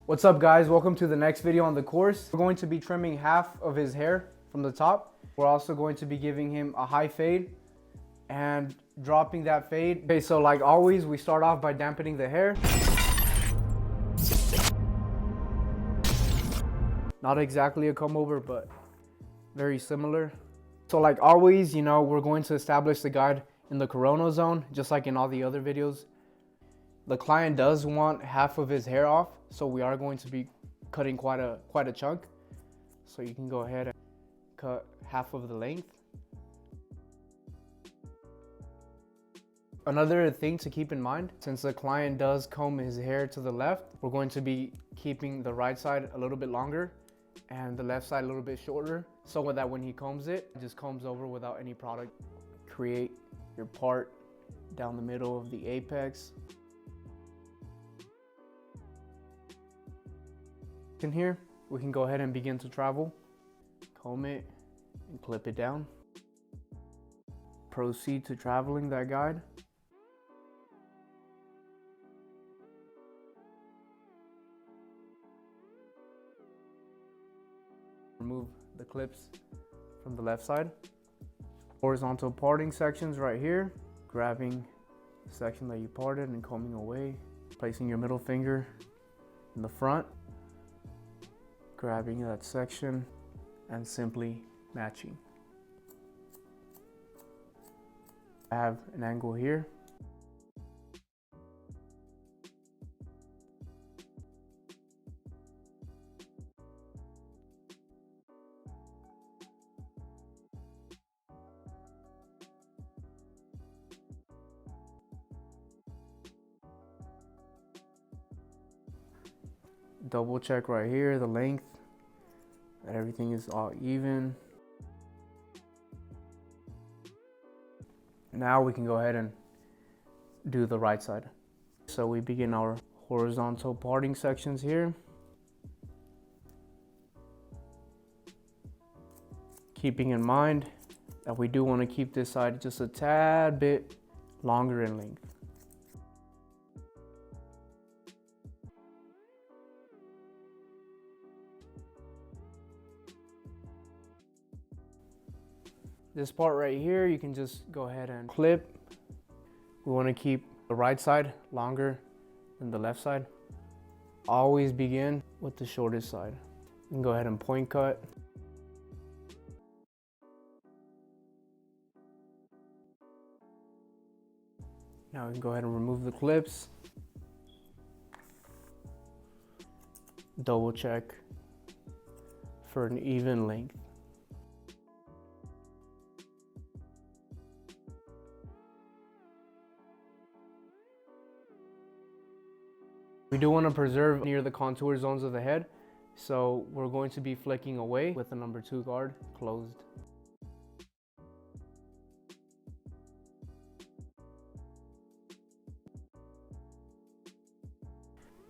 What's up guys, welcome to the next video on the course. We're going to be trimming half of his hair from the top. We're also going to be giving him a high fade and dropping that fade. Okay, so like always, we start off by dampening the hair. Not exactly a comb over, but very similar. So like always, you know, we're going to establish the guide in the coronal zone, just like in all the other videos. The client does want half of his hair off, so we are going to be cutting quite a chunk. So you can go ahead and cut half of the length. Another thing to keep in mind, since the client does comb his hair to the left, we're going to be keeping the right side a little bit longer and the left side a little bit shorter, so that when he combs it, it just combs over without any product. Create your part down the middle of the apex. In here, we can go ahead and begin to travel. Comb it and clip it down. Proceed to traveling that guide. Remove the clips from the left side. Horizontal parting sections right here. Grabbing the section that you parted and combing away. Placing your middle finger in the front. Grabbing that section and simply matching. I have an angle here. Double check right here the length, that everything is all even. Now we can go ahead and do the right side. So we begin our horizontal parting sections here. Keeping in mind that we do want to keep this side just a tad bit longer in length. This part right here, you can just go ahead and clip. We want to keep the right side longer than the left side. Always begin with the shortest side. You can go ahead and point cut. Now we can go ahead and remove the clips. Double check for an even length. We do want to preserve near the contour zones of the head, so we're going to be flicking away with the number 2 guard closed.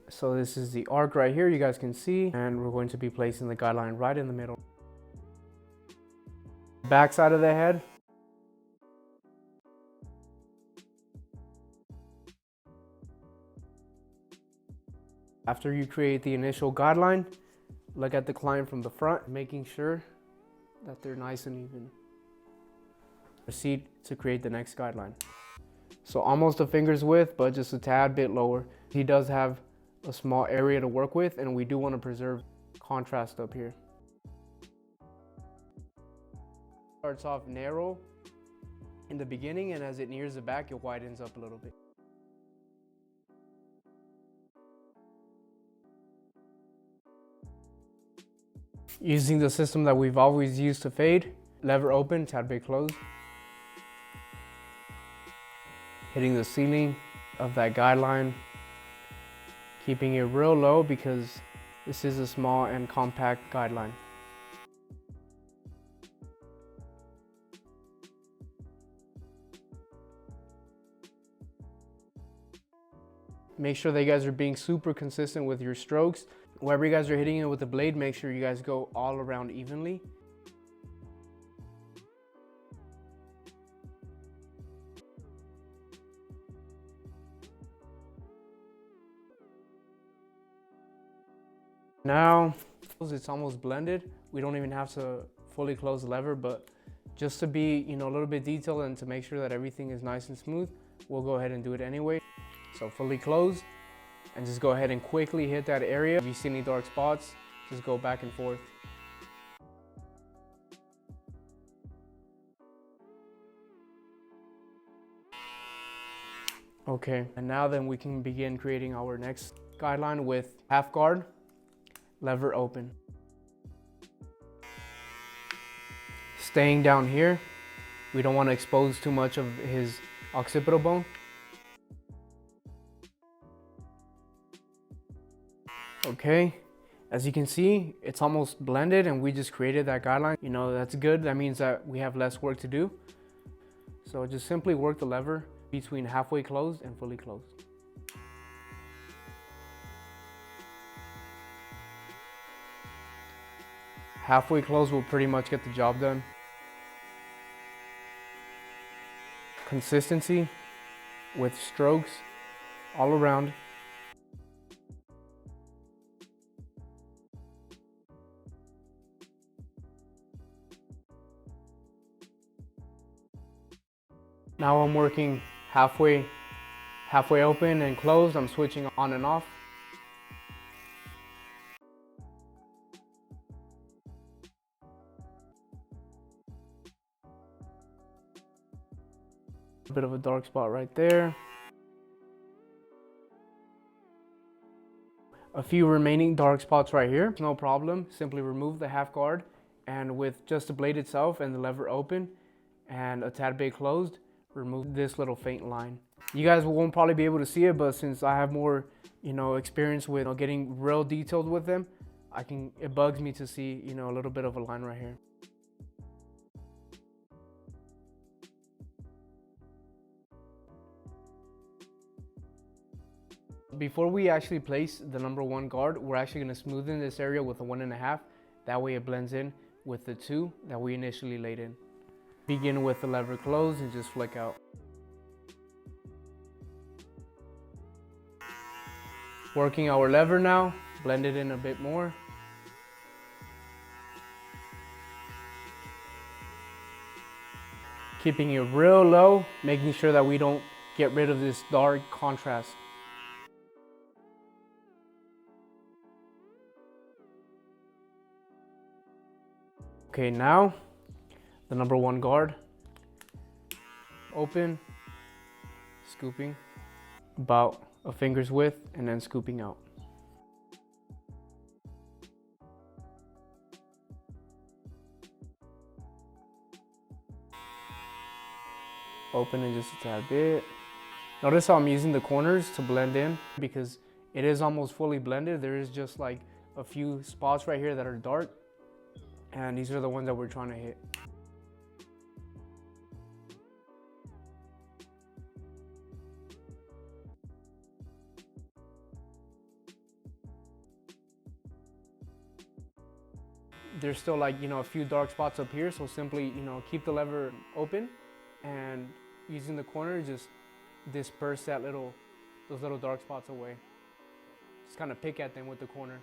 So this is the arc right here, you guys can see, and we're going to be placing the guideline right in the middle. Back side of the head. After you create the initial guideline, look at the client from the front, making sure that they're nice and even. Proceed to create the next guideline. So almost a finger's width, but just a tad bit lower. He does have a small area to work with, and we do want to preserve contrast up here. Starts off narrow in the beginning, and as it nears the back, it widens up a little bit. Using the system that we've always used to fade, lever open, tad bit closed. Hitting the ceiling of that guideline, keeping it real low because this is a small and compact guideline. Make sure that you guys are being super consistent with your strokes. Wherever you guys are hitting it with the blade, make sure you guys go all around evenly. Now it's almost blended. We don't even have to fully close the lever, but just to be, a little bit detailed and to make sure that everything is nice and smooth, we'll go ahead and do it anyway. So fully closed, and just go ahead and quickly hit that area. If you see any dark spots, just go back and forth. Okay, and now then we can begin creating our next guideline with half guard, lever open. Staying down here, we don't want to expose too much of his occipital bone. Okay, as you can see, it's almost blended and we just created that guideline. That's good. That means that we have less work to do. So just simply work the lever between halfway closed and fully closed. Halfway closed will pretty much get the job done. Consistency with strokes all around. Now I'm working halfway open and closed. I'm switching on and off. A bit of a dark spot right there. A few remaining dark spots right here. No problem. Simply remove the half guard, and with just the blade itself and the lever open and a tad bit closed, remove this little faint line. You guys won't probably be able to see it, but since I have more, experience with getting real detailed with them, it bugs me to see, a little bit of a line right here. Before we actually place the number 1 guard, we're actually going to smoothen this area with a 1.5. That way it blends in with the 2 that we initially laid in. Begin with the lever closed and just flick out. Working our lever now, blend it in a bit more. Keeping it real low, making sure that we don't get rid of this dark contrast. Okay, now the number 1 guard, open, scooping about a finger's width and then scooping out. Open it just a tad bit. Notice how I'm using the corners to blend in because it is almost fully blended. There is just like a few spots right here that are dark, and these are the ones that we're trying to hit. There's still like, a few dark spots up here, so simply, keep the lever open and using the corner, just disperse those little dark spots away. Just kind of pick at them with the corner.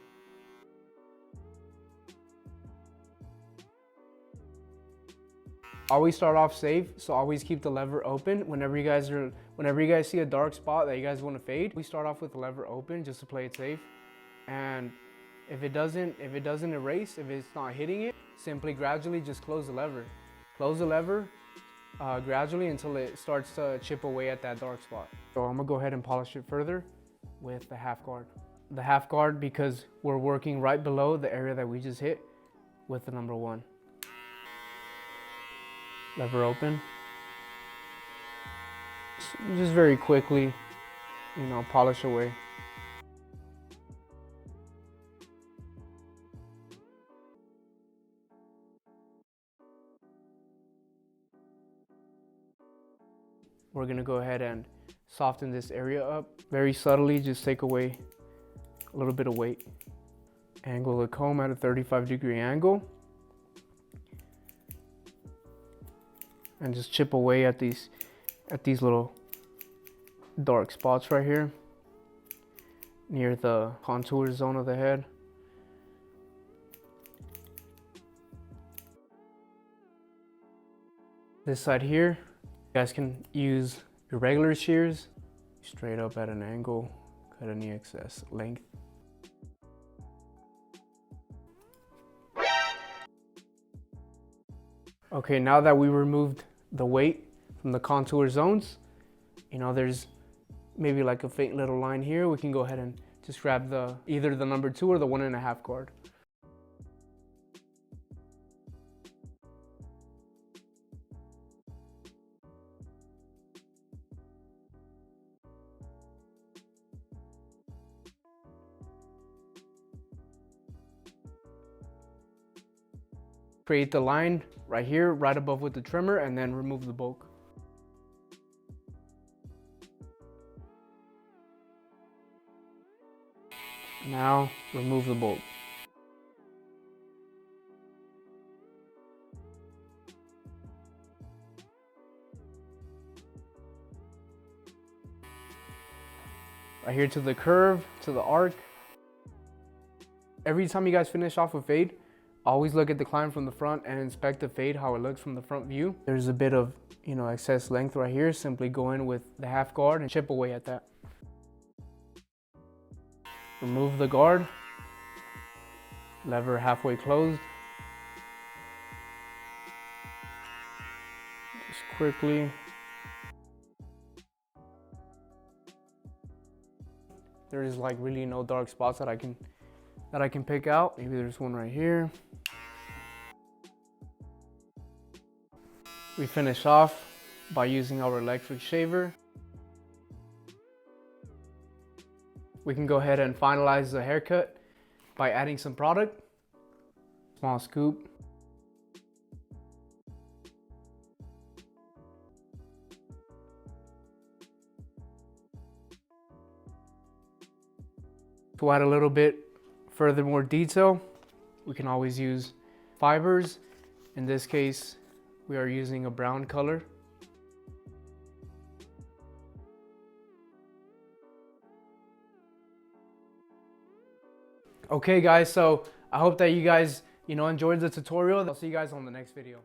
Always start off safe, so always keep the lever open. Whenever you guys see a dark spot that you guys want to fade, we start off with the lever open just to play it safe. And if it doesn't erase, if it's not hitting it, simply gradually just close the lever. Close the lever gradually until it starts to chip away at that dark spot. So I'm gonna go ahead and polish it further with the half guard. The half guard because we're working right below the area that we just hit with the number 1. Lever open. Just very quickly, polish away. We're gonna go ahead and soften this area up. Very subtly, just take away a little bit of weight. Angle the comb at a 35-degree angle. And just chip away at these little dark spots right here near the contour zone of the head. This side here, you guys can use your regular shears, straight up at an angle, cut any excess length. Okay, now that we removed the weight from the contour zones, you know, there's maybe like a faint little line here. We can go ahead and just grab either the number 2 or the 1.5 guard. Create the line right here, right above with the trimmer, and then remove the bulk. Now remove the bolt. Right here to the curve, to the arc. Every time you guys finish off with fade, always look at the climb from the front and inspect the fade, how it looks from the front view. There's a bit of, you know, excess length right here. Simply go in with the half guard and chip away at that. Remove the guard, lever halfway closed. Just quickly. There is like really no dark spots that I can pick out. Maybe there's one right here. We finish off by using our electric shaver. We can go ahead and finalize the haircut by adding some product. Small scoop. To add a little bit further more detail, we can always use fibers. In this case, we are using a brown color. Okay guys, so I hope that you guys, enjoyed the tutorial. I'll see you guys on the next video.